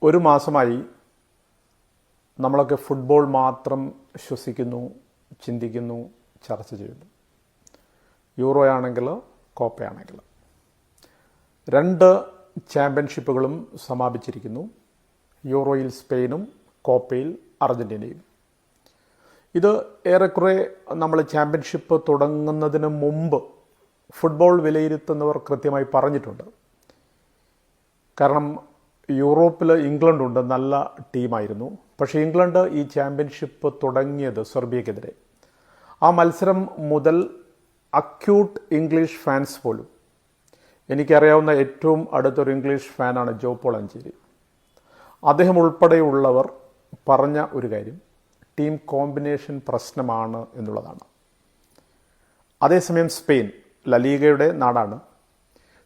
ഒരു മാസമായി നമ്മളൊക്കെ ഫുട്ബോൾ മാത്രം ശ്വസിക്കുന്നു, ചിന്തിക്കുന്നു, ചർച്ച ചെയ്യുന്നു. യൂറോയാണെങ്കിൽ കോപ്പയാണെങ്കിൽ 2 ചാമ്പ്യൻഷിപ്പുകളും സമാപിച്ചിരിക്കുന്നു. യൂറോയിൽ സ്പെയിനും കോപ്പയിൽ അർജൻറ്റീനയും. ഇത് ഏറെക്കുറെ നമ്മൾ ചാമ്പ്യൻഷിപ്പ് തുടങ്ങുന്നതിന് മുമ്പ് ഫുട്ബോൾ വിലയിരുത്തുന്നവർ കൃത്യമായി പറഞ്ഞിട്ടുണ്ട്. കാരണം യൂറോപ്പിൽ ഇംഗ്ലണ്ടുണ്ട്, നല്ല ടീമായിരുന്നു. പക്ഷേ ഇംഗ്ലണ്ട് ഈ ചാമ്പ്യൻഷിപ്പ് തുടങ്ങിയത് സെർബിയക്കെതിരെ. ആ മത്സരം മുതൽ അക്യൂട്ട് ഇംഗ്ലീഷ് ഫാൻസ് പോലും, എനിക്കറിയാവുന്ന ഏറ്റവും അടുത്തൊരു ഇംഗ്ലീഷ് ഫാനാണ് ജോ പോൾ അഞ്ചേരി, അദ്ദേഹം ഉൾപ്പെടെയുള്ളവർ പറഞ്ഞ ഒരു കാര്യം ടീം കോമ്പിനേഷൻ പ്രശ്നമാണ് എന്നുള്ളതാണ്. അതേസമയം സ്പെയിൻ ലലീഗയുടെ നാടാണ്.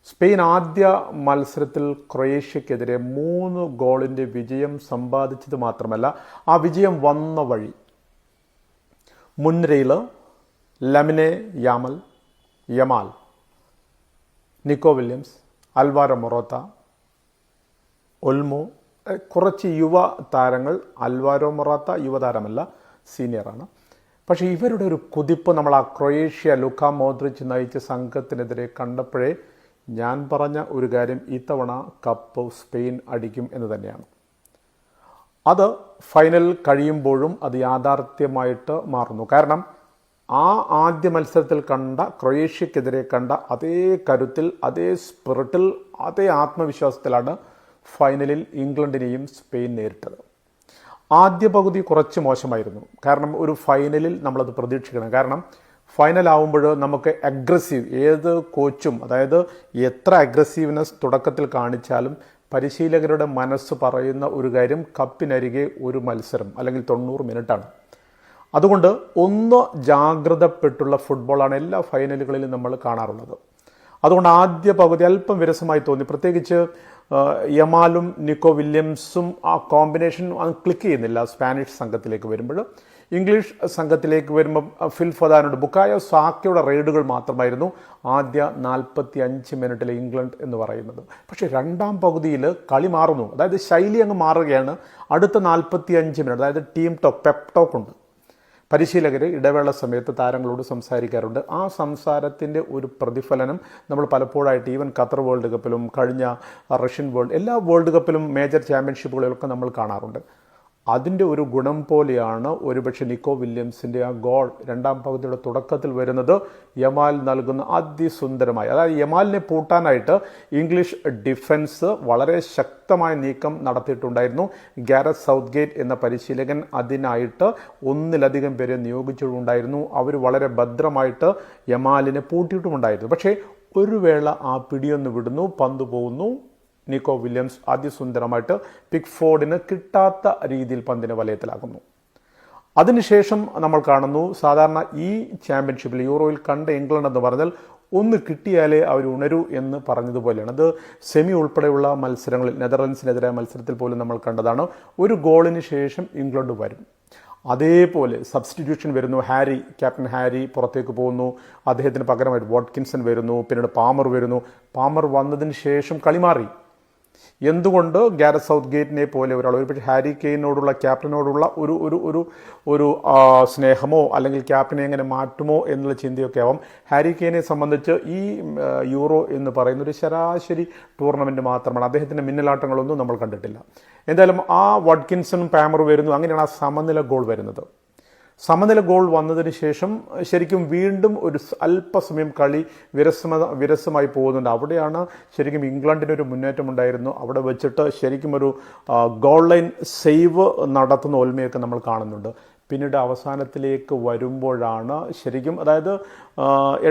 സ്പെയിൻ ആദ്യ മത്സരത്തിൽ ക്രൊയേഷ്യക്കെതിരെ 3 ഗോളിൻ്റെ വിജയം സമ്പാദിച്ചത് മാത്രമല്ല, ആ വിജയം വന്ന വഴി മുൻനിരയിൽ Lamine Yamal, Nico Williams, Alvaro Morata, Olmo, കുറച്ച് യുവ താരങ്ങൾ. അൽവാരോ മൊറാത്ത യുവതാരമല്ല, സീനിയറാണ്. പക്ഷേ ഇവരുടെ ഒരു കുതിപ്പ് നമ്മൾ ആ ക്രൊയേഷ്യ ലുക്ക മോദ്രിച്ച് നയിച്ച സംഘത്തിനെതിരെ കണ്ടപ്പോഴേ ഞാൻ പറഞ്ഞ ഒരു കാര്യം, ഇത്തവണ കപ്പ് സ്പെയിൻ അടിക്കും എന്ന് തന്നെയാണ്. അത് ഫൈനൽ കഴിയുമ്പോഴും അത് യാഥാർത്ഥ്യമായിട്ട് മാറുന്നു. കാരണം ആ ആദ്യ മത്സരത്തിൽ കണ്ട ക്രൊയേഷ്യക്കെതിരെ കണ്ട അതേ കരുത്തിൽ, അതേ സ്പിരിറ്റിൽ, അതേ ആത്മവിശ്വാസത്തിലാണ് ഫൈനലിൽ ഇംഗ്ലണ്ടിനെയും സ്പെയിൻ നേരിട്ടത്. ആദ്യ പകുതി കുറച്ച് മോശമായിരുന്നു. കാരണം ഒരു ഫൈനലിൽ നമ്മളത് പ്രതീക്ഷിക്കണം. കാരണം ഫൈനലാവുമ്പോൾ നമുക്ക് അഗ്രസീവ്, ഏത് കോച്ചും അതായത് എത്ര അഗ്രസീവ്നെസ് തുടക്കത്തിൽ കാണിച്ചാലും പരിശീലകരുടെ മനസ്സ് പറയുന്ന ഒരു കാര്യം കപ്പിനരികെ ഒരു മത്സരം അല്ലെങ്കിൽ 90 മിനിറ്റാണ്. അതുകൊണ്ട് ഒന്ന് ജാഗ്രതപ്പെട്ടുള്ള ഫുട്ബോളാണ് എല്ലാ ഫൈനലുകളിലും നമ്മൾ കാണാറുള്ളത്. അതുകൊണ്ട് ആദ്യ പകുതി അല്പം വിരസമായി തോന്നി. പ്രത്യേകിച്ച് യമാലും നിക്കോ വില്യംസും ആ കോമ്പിനേഷൻ ക്ലിക്ക് ചെയ്യുന്നില്ല. സ്പാനിഷ് സംഘത്തിലേക്ക് വരുമ്പോൾ, ഇംഗ്ലീഷ് സംഘത്തിലേക്ക് വരുമ്പം ഫിൽ ഫൊദാനുണ്ട്, ബുക്കായോ സാക്കയുടെ റെയ്ഡുകൾ മാത്രമായിരുന്നു ആദ്യ 45 മിനിറ്റിലെ ഇംഗ്ലണ്ട് എന്ന് പറയുന്നത്. പക്ഷേ രണ്ടാം പകുതിയിൽ കളി മാറുന്നു. അതായത് ശൈലി അങ്ങ് മാറുകയാണ്. അടുത്ത 45 മിനിറ്റ്, അതായത് ടീം ടോക്ക്, പെപ് ടോക്ക് ഉണ്ട്. പരിശീലകർ ഇടവേള സമയത്ത് താരങ്ങളോട് സംസാരിക്കാറുണ്ട്. ആ സംസാരത്തിൻ്റെ ഒരു പ്രതിഫലനം നമ്മൾ പലപ്പോഴായിട്ട് ഈവൻ ഖത്തർ വേൾഡ് കപ്പിലും കഴിഞ്ഞ റഷ്യൻ എല്ലാ വേൾഡ് കപ്പിലും മേജർ ചാമ്പ്യൻഷിപ്പുകളിലൊക്കെ നമ്മൾ കാണാറുണ്ട്. അതിൻ്റെ ഒരു ഗുണം പോലെയാണ് ഒരുപക്ഷെ നിക്കോ വില്യംസിൻ്റെ ആ ഗോൾ രണ്ടാം പകുതിയുടെ തുടക്കത്തിൽ വരുന്നത്. യമാൽ നൽകുന്ന അതിസുന്ദരമായി, അതായത് യമാലിനെ പൂട്ടാനായിട്ട് ഇംഗ്ലീഷ് ഡിഫൻസ് വളരെ ശക്തമായ നീക്കം നടത്തിയിട്ടുണ്ടായിരുന്നു. ഗാരത്ത് സൗത്ത്ഗേറ്റ് എന്ന പരിശീലകൻ അതിനായിട്ട് 1 പേരെ നിയോഗിച്ചിട്ടുണ്ടായിരുന്നു. അവർ വളരെ ഭദ്രമായിട്ട് യമാലിനെ പൂട്ടിയിട്ടുമുണ്ടായിരുന്നു. പക്ഷേ ഒരു വേള ആ പിടിയൊന്ന് വിടുന്നു, പന്ത് പോകുന്നു. നിക്കോ വില്യംസ് അതിസുന്ദരമായിട്ട് പിക്ഫോർഡിന് കിട്ടാത്ത രീതിയിൽ പന്തിനെ വലയത്തിലാക്കുന്നു. അതിനുശേഷം നമ്മൾ കാണുന്നു, സാധാരണ ഈ ചാമ്പ്യൻഷിപ്പിൽ യൂറോയിൽ കണ്ട ഇംഗ്ലണ്ട് എന്ന് പറഞ്ഞാൽ ഒന്ന് കിട്ടിയാലേ അവർ ഉണരൂ എന്ന് പറഞ്ഞതുപോലെയാണ്. അത് സെമി ഉൾപ്പെടെയുള്ള മത്സരങ്ങളിൽ, നെതർലൻഡ്സിനെതിരായ മത്സരത്തിൽ പോലും നമ്മൾ കണ്ടതാണ്. ഒരു ഗോളിന് ശേഷം ഇംഗ്ലണ്ട് വരും. അതേപോലെ സബ്സ്റ്റിറ്റ്യൂഷൻ വരുന്നു. ക്യാപ്റ്റൻ ഹാരി പുറത്തേക്ക് പോകുന്നു. അദ്ദേഹത്തിന് പകരമായിട്ട് വാട്കിൻസൺ വരുന്നു. പിന്നീട് പാമർ വരുന്നു. പാമർ വന്നതിന് ശേഷം കളി മാറി. എന്തുകൊണ്ട് ഗാരത്ത് സൗത്ത്ഗേറ്റിനെ പോലെ ഒരാൾ, ഒരുപക്ഷെ ഹാരി കെയ്നോടുള്ള, ക്യാപ്റ്റനോടുള്ള ഒരു സ്നേഹമോ അല്ലെങ്കിൽ ക്യാപ്റ്റനെ എങ്ങനെ മാറ്റുമോ എന്നുള്ള ചിന്തയൊക്കെ ആവാം. ഹാരി കെയ്നെ സംബന്ധിച്ച് ഈ യൂറോ എന്ന് പറയുന്ന ഒരു ശരാശരി ടൂർണമെൻറ്റ് മാത്രമാണ്. അദ്ദേഹത്തിൻ്റെ മിന്നലാട്ടങ്ങളൊന്നും നമ്മൾ കണ്ടിട്ടില്ല. എന്തായാലും ആ വാട്കിൻസണും പാമറും വരുന്നു. അങ്ങനെയാണ് ആ സമനില ഗോൾ വരുന്നത്. സമനില ഗോൾ വന്നതിന് ശേഷം ശരിക്കും വീണ്ടും ഒരു അല്പസമയം കളി വിരസമായി പോകുന്നുണ്ട്. അവിടെയാണ് ശരിക്കും ഇംഗ്ലണ്ടിനൊരു മുന്നേറ്റം ഉണ്ടായിരുന്നു. അവിടെ വെച്ചിട്ട് ശരിക്കും ഒരു ഗോൾ ലൈൻ സേവ് നടത്തുന്ന ഓൽമയൊക്കെ നമ്മൾ കാണുന്നുണ്ട്. പിന്നീട് അവസാനത്തിലേക്ക് വരുമ്പോഴാണ് ശരിക്കും, അതായത്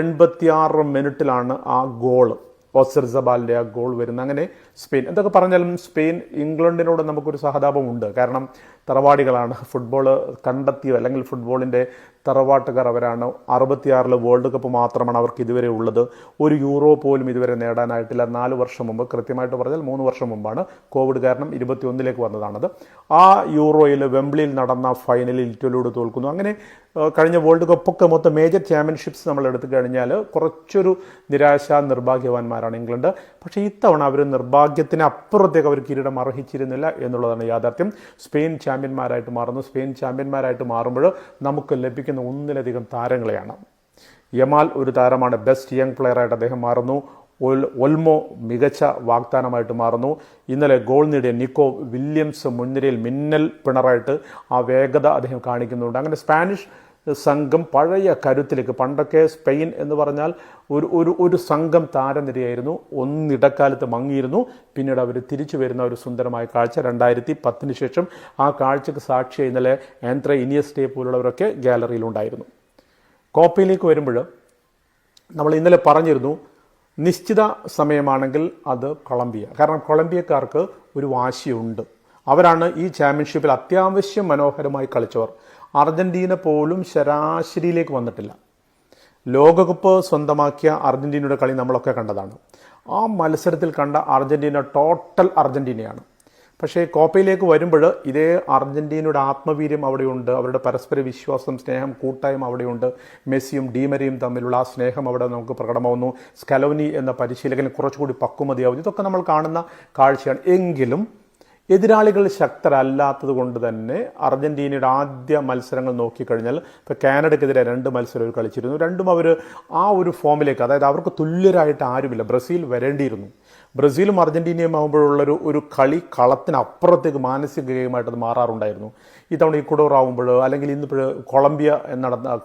86 മിനിറ്റിലാണ് ആ ഗോള്, ഓസർസബാലിൻ്റെ ആ ഗോൾ വരുന്നത്. അങ്ങനെ സ്പെയിൻ, എന്തൊക്കെ പറഞ്ഞാലും സ്പെയിൻ ഇംഗ്ലണ്ടിനോട് നമുക്കൊരു സഹതാപമുണ്ട്. കാരണം തറവാടികളാണ്, ഫുട്ബോൾ കണ്ടെത്തിയ അല്ലെങ്കിൽ ഫുട്ബോളിൻ്റെ തറവാട്ടുകാർ അവരാണ്. 66 വേൾഡ് കപ്പ് മാത്രമാണ് അവർക്ക് ഇതുവരെ ഉള്ളത്. ഒരു യൂറോ പോലും ഇതുവരെ നേടാനായിട്ടില്ല. 4 വർഷം മുമ്പ്, കൃത്യമായിട്ട് പറഞ്ഞാൽ 3 വർഷം മുമ്പാണ്, കോവിഡ് കാരണം 21 വന്നതാണത്. ആ യൂറോയിൽ വെംബ്ലിയിൽ നടന്ന ഫൈനലിൽ ഇറ്റലിയോട് തോൽക്കുന്നു. അങ്ങനെ കഴിഞ്ഞ വേൾഡ് കപ്പൊക്കെ മൊത്തം മേജർ ചാമ്പ്യൻഷിപ്സ് നമ്മൾ എടുത്തു കഴിഞ്ഞാൽ കുറച്ചൊരു നിരാശ നിർഭാഗ്യവാന്മാരാണ് ഇംഗ്ലണ്ട്. പക്ഷേ ഇത്തവണ അവർ നിർഭാഗ്യത്തിന് അപ്പുറത്തേക്ക് അവർ കിരീടം അർഹിച്ചിരുന്നില്ല എന്നുള്ളതാണ് യാഥാർത്ഥ്യം. സ്പെയിൻ ചാമ്പ്യന്മാരായിട്ട് മാറുന്നു. സ്പെയിൻ ചാമ്പ്യന്മാരായിട്ട് മാറുമ്പോൾ നമുക്ക് ലഭിക്കുന്ന ഒന്നിലധികം താരങ്ങളെയാണ്. യമാൽ ഒരു താരമാണ്, ബെസ്റ്റ് യങ് പ്ലെയറായിട്ട് അദ്ദേഹം മാറുന്നു. ഒൽമോ മികച്ച വാഗ്ദാനമായിട്ട് മാറുന്നു. ഇന്നലെ ഗോൾ നേടിയ നിക്കോ വില്യംസ് മുൻനിരയിൽ മിന്നൽ പിണറായിട്ട് ആ വേഗത അദ്ദേഹം കാണിക്കുന്നുണ്ട്. അങ്ങനെ സ്പാനിഷ് സംഘം പഴയ കരുത്തിലേക്ക്, പണ്ടൊക്കെ സ്പെയിൻ എന്ന് പറഞ്ഞാൽ ഒരു സംഘം താരനിരയായിരുന്നു, ഒന്നിടക്കാലത്ത് മങ്ങിയിരുന്നു. പിന്നീട് അവർ തിരിച്ചു വരുന്ന ഒരു സുന്ദരമായ കാഴ്ച 2010 ശേഷം ആ കാഴ്ചക്ക് സാക്ഷിയായി ഇന്നലെ ആന്ത്രേ ഇനിയസ്റ്റേ പോലുള്ളവരൊക്കെ ഗാലറിയിലുണ്ടായിരുന്നു. കോപ്പയിലേക്ക് വരുമ്പോൾ നമ്മൾ ഇന്നലെ പറഞ്ഞിരുന്നു, നിശ്ചിത സമയമാണെങ്കിൽ അത് കൊളംബിയ. കാരണം കൊളംബിയക്കാർക്ക് ഒരു വാശിയുണ്ട്. അവരാണ് ഈ ചാമ്പ്യൻഷിപ്പിൽ അത്യാവശ്യം മനോഹരമായി കളിച്ചവർ. അർജന്റീന പോലും ശരാശരിയിലേക്ക് വന്നിട്ടില്ല. ലോകകപ്പ് സ്വന്തമാക്കിയ അർജന്റീനയുടെ കളി നമ്മളൊക്കെ കണ്ടതാണ്. ആ മത്സരത്തിൽ കണ്ട അർജന്റീന ടോട്ടൽ അർജന്റീനയാണ്. പക്ഷേ കോപ്പയിലേക്ക് വരുമ്പോൾ ഇതേ അർജന്റീനയുടെ ആത്മവീര്യം അവിടെയുണ്ട്, അവരുടെ പരസ്പര വിശ്വാസം, സ്നേഹം, കൂട്ടായ്മ അവിടെയുണ്ട്. മെസ്സിയും ഡീമരിയും തമ്മിലുള്ള ആ സ്നേഹം അവിടെ നമുക്ക് പ്രകടമാവുന്നു. സ്കലോനി എന്ന പരിശീലകന് കുറച്ചുകൂടി പക്വമതിയാവുന്നു. ഇതൊക്കെ നമ്മൾ കാണുന്ന കാഴ്ചയാണ്. എങ്കിലും എതിരാളികൾ ശക്തരല്ലാത്തത് കൊണ്ട് തന്നെ അർജന്റീനയുടെ ആദ്യ മത്സരങ്ങൾ നോക്കിക്കഴിഞ്ഞാൽ ഇപ്പോൾ കാനഡയ്ക്കെതിരെ 2 മത്സരം കളിച്ചിരുന്നു. രണ്ടും അവർ ആ ഒരു ഫോമിലേക്ക്, അതായത് അവർക്ക് തുല്യരായിട്ട് ആരുമില്ല. ബ്രസീൽ വരേണ്ടിയിരുന്നു. ബ്രസീലും അർജന്റീനയും ആകുമ്പോഴുള്ളൊരു കളി കളത്തിനപ്പുറത്തേക്ക് മാനസിക ഗെയിമായിട്ട് അത് മാറാറുണ്ടായിരുന്നു. ഇത്തവണ ഇക്വഡോർ ആകുമ്പോൾ, അല്ലെങ്കിൽ ഇന്നിപ്പോൾ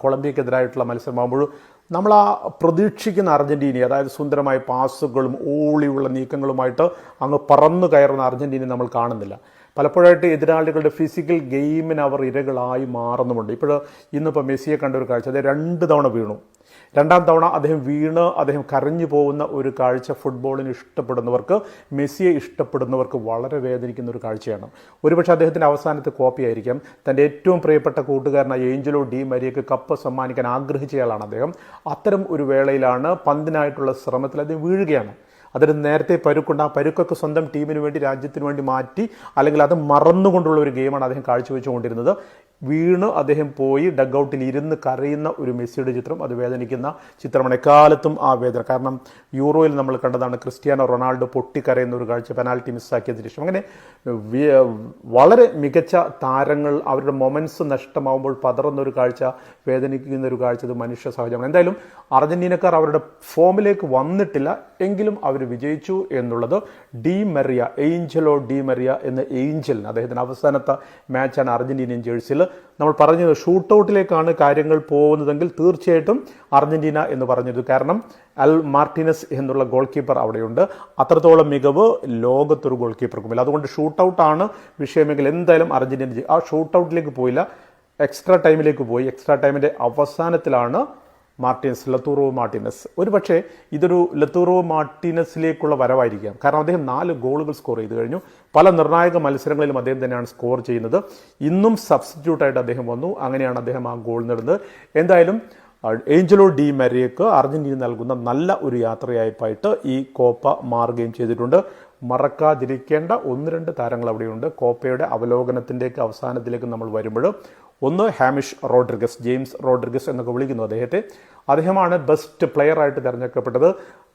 കൊളംബിയക്കെതിരായിട്ടുള്ള മത്സരമാകുമ്പോൾ നമ്മൾ ആ പ്രതീക്ഷിക്കുന്ന അർജന്റീനയെ, അതായത് സുന്ദരമായ പാസുകളും ഓളിയുള്ള നീക്കങ്ങളുമായിട്ട് അങ്ങ് പറന്നു കയറുന്ന അർജന്റീനയെ നമ്മൾ കാണുന്നില്ല. പലപ്പോഴായിട്ട് എതിരാളികളുടെ ഫിസിക്കൽ ഗെയിമിന് അവർ ഇരകളായി മാറുന്നുമുണ്ട്. ഇന്നിപ്പോൾ മെസ്സിയെ കണ്ട ഒരു കാഴ്ച, അദ്ദേഹം 2 തവണ വീണു. 2ാം തവണ അദ്ദേഹം കരഞ്ഞു പോകുന്ന ഒരു കാഴ്ച ഫുട്ബോളിന് ഇഷ്ടപ്പെടുന്നവർക്ക്, മെസ്സിയെ ഇഷ്ടപ്പെടുന്നവർക്ക് വളരെ വേദനിക്കുന്ന ഒരു കാഴ്ചയാണ്. ഒരുപക്ഷെ അദ്ദേഹത്തിൻ്റെ അവസാനത്തെ കോപ്പിയായിരിക്കാം. തൻ്റെ ഏറ്റവും പ്രിയപ്പെട്ട കൂട്ടുകാരനായ ഏഞ്ചലോ ഡി മരിയയ്ക്ക് കപ്പ് സമ്മാനിക്കാൻ ആഗ്രഹിച്ചയാളാണ് അദ്ദേഹം. അത്തരം ഒരു വേളയിലാണ് പന്തിനായിട്ടുള്ള ശ്രമത്തിൽ അദ്ദേഹം വീഴുകയാണ്. അതിന് നേരത്തെ പരുക്കുണ്ട്. ആ പരുക്കൊക്കെ സ്വന്തം ടീമിന് വേണ്ടി, രാജ്യത്തിന് വേണ്ടി മാറ്റി, അല്ലെങ്കിൽ അത് മറന്നുകൊണ്ടുള്ള ഒരു ഗെയിമാണ് അദ്ദേഹം കാഴ്ചവെച്ചുകൊണ്ടിരുന്നത്. വീണ് അദ്ദേഹം പോയി ഡഗ്ഔട്ടിൽ ഇരുന്ന് കരയുന്ന ഒരു മെസ്സിയുടെ ചിത്രം, അത് വേദനിക്കുന്ന ചിത്രമാണ്. എക്കാലത്തും ആ വേദന. കാരണം യൂറോയിൽ നമ്മൾ കണ്ടതാണ് ക്രിസ്ത്യാനോ റൊണാൾഡോ പൊട്ടിക്കരയുന്ന ഒരു കാഴ്ച, പെനാൽറ്റി മിസ്സാക്കിയതിന് ശേഷം. അങ്ങനെ വളരെ മികച്ച താരങ്ങൾ അവരുടെ മൊമെന്റ്സ് നഷ്ടമാവുമ്പോൾ പതറുന്ന ഒരു കാഴ്ച, വേദനിക്കുന്ന ഒരു കാഴ്ച, ഇത് മനുഷ്യ സഹജമാണ്. എന്തായാലും അർജന്റീനക്കാർ അവരുടെ ഫോമിലേക്ക് വന്നിട്ടില്ല, എങ്കിലും അവർ വിജയിച്ചു എന്നുള്ളത് ഏഞ്ചലോ ഡി മരിയ എന്ന ഏഞ്ചലിന്, അദ്ദേഹത്തിൻ്റെ അവസാനത്തെ മാച്ചാണ് അർജന്റീനിയൻ ജേഴ്സിയിൽ. നമ്മൾ പറഞ്ഞത് ഷൂട്ടൗട്ടിലേക്കാണ് കാര്യങ്ങൾ പോകുന്നതെങ്കിൽ തീർച്ചയായിട്ടും അർജന്റീന എന്ന് പറഞ്ഞത്. കാരണം അൽ മാർട്ടിനസ് എന്നുള്ള ഗോൾ കീപ്പർ അവിടെയുണ്ട്. അത്രത്തോളം മികവ് ലോകത്തൊരു ഗോൾ കീപ്പർക്കുമില്ല. അതുകൊണ്ട് ഷൂട്ടൗട്ടാണ് വിഷയമെങ്കിൽ എന്തായാലും അർജന്റീന ആ ഷൂട്ടൗട്ടിലേക്ക് പോയില്ല, എക്സ്ട്രാ ടൈമിലേക്ക് പോയി. എക്സ്ട്രാ ടൈമിൻ്റെ അവസാനത്തിലാണ് ലത്തൂറോ മാർട്ടിനസ്. ഒരുപക്ഷെ ഇതൊരു ലത്തൂറോ മാർട്ടിനസിലേക്കുള്ള വരവായിരിക്കാം. കാരണം അദ്ദേഹം 4 ഗോളുകൾ സ്കോർ ചെയ്ത് കഴിഞ്ഞു. പല നിർണായക മത്സരങ്ങളിലും അദ്ദേഹം തന്നെയാണ് സ്കോർ ചെയ്യുന്നത്. ഇന്നും സബ്സ്റ്റിറ്റ്യൂട്ടായിട്ട് അദ്ദേഹം വന്നു. അങ്ങനെയാണ് അദ്ദേഹം ആ ഗോൾ നേടുന്നത്. എന്തായാലും ഏഞ്ചലോ ഡി മരിയയ്ക്ക് അർജന്റീന നൽകുന്ന നല്ല ഒരു യാത്രയായിപ്പായിട്ട് ഈ കോപ്പ മാറുകയും ചെയ്തിട്ടുണ്ട്. മറക്കാതിരിക്കേണ്ട 1-2 താരങ്ങൾ അവിടെയുണ്ട്. കോപ്പയുടെ അവലോകനത്തിൻ്റെയൊക്കെ അവസാനത്തിലേക്ക് നമ്മൾ വരുമ്പോൾ, ഒന്ന് ഹാമിഷ് റോഡ്രിഗസ്, ജെയിംസ് റോഡ്രിഗസ് എന്നൊക്കെ വിളിക്കുന്നു അദ്ദേഹത്തെ. അദ്ദേഹമാണ് ബെസ്റ്റ് പ്ലെയർ ആയിട്ട് തിരഞ്ഞെടുക്കപ്പെട്ടത്.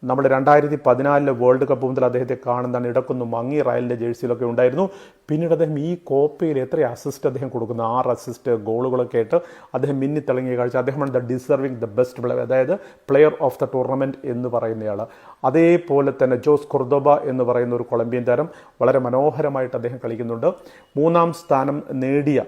നമ്മൾ 2014 വേൾഡ് കപ്പ് മുതൽ അദ്ദേഹത്തെ കാണുന്നതാണ്. ഇടക്കൊന്ന് മങ്ങി റയലിൻ്റെ ജേഴ്സിയിലൊക്കെ ഉണ്ടായിരുന്നു. പിന്നീട് അദ്ദേഹം ഈ കോപ്പയിൽ എത്ര അസിസ്റ്റ് അദ്ദേഹം കൊടുക്കുന്നു, 6 അസിസ്റ്റ്, ഗോളുകളൊക്കെ ആയിട്ട് അദ്ദേഹം മിന്നിത്തിളങ്ങിയ കാഴ്ച. അദ്ദേഹമാണ് ദ ബെസ്റ്റ് പ്ലെയർ, അതായത് പ്ലെയർ ഓഫ് ദ ടൂർണമെൻറ്റ് എന്ന് പറയുന്നയാൾ. അതേപോലെ തന്നെ ജോസ് കൊർദോബ എന്ന് പറയുന്ന ഒരു കൊളംബിയൻ താരം, വളരെ മനോഹരമായിട്ട് അദ്ദേഹം കളിക്കുന്നുണ്ട്. 3ാം സ്ഥാനം നേടിയ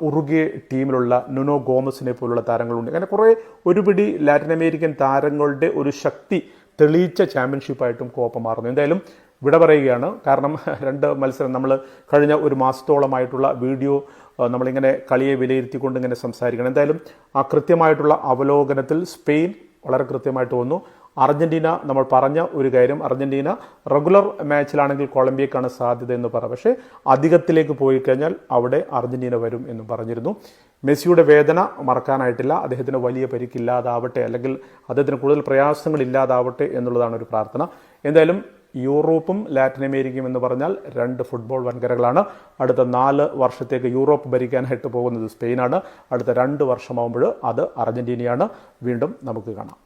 ഉറുഗ്വേ ടീമിലുള്ള നുനോ ഗോമസിനെ പോലുള്ള താരങ്ങളുണ്ട്. അങ്ങനെ കുറേ ഒരുപിടി ലാറ്റിൻ അമേരിക്കൻ താരങ്ങളുടെ ഒരു ശക്തി തെളിയിച്ച ചാമ്പ്യൻഷിപ്പായിട്ടും കോപ്പ മാറുന്നു. എന്തായാലും വിട പറയുകയാണ്. കാരണം 2 മത്സരം നമ്മൾ കഴിഞ്ഞ ഒരു മാസത്തോളമായിട്ടുള്ള വീഡിയോ നമ്മളിങ്ങനെ കളിയെ വിലയിരുത്തിക്കൊണ്ട് ഇങ്ങനെ സംസാരിക്കണം. എന്തായാലും ആ കൃത്യമായിട്ടുള്ള അവലോകനത്തിൽ സ്പെയിൻ വളരെ കൃത്യമായിട്ട് വന്നു. അർജന്റീന, നമ്മൾ പറഞ്ഞ ഒരു കാര്യം, അർജന്റീന റെഗുലർ മാച്ചിലാണെങ്കിൽ കൊളംബിയക്കാണ് സാധ്യത എന്ന് പറ, പക്ഷേ അധികത്തിലേക്ക് പോയി കഴിഞ്ഞാൽ അവിടെ അർജന്റീന വരും എന്നും പറഞ്ഞിരുന്നു. മെസ്സിയുടെ വേദന മറക്കാനായിട്ടില്ല. അദ്ദേഹത്തിന് വലിയ പരിക്കില്ലാതാവട്ടെ, അല്ലെങ്കിൽ അദ്ദേഹത്തിന് കൂടുതൽ പ്രയാസങ്ങൾ ഇല്ലാതാവട്ടെ എന്നുള്ളതാണ് ഒരു പ്രാർത്ഥന. എന്തായാലും യൂറോപ്പും ലാറ്റിൻ അമേരിക്കയും എന്ന് പറഞ്ഞാൽ 2 ഫുട്ബോൾ വൻകരകളാണ്. അടുത്ത 4 വർഷത്തേക്ക് യൂറോപ്പ് ഭരിക്കാനായിട്ട് പോകുന്നത് സ്പെയിനാണ്. അടുത്ത 2 വർഷമാകുമ്പോൾ അത് അർജന്റീനയാണ്. വീണ്ടും നമുക്ക് കാണാം.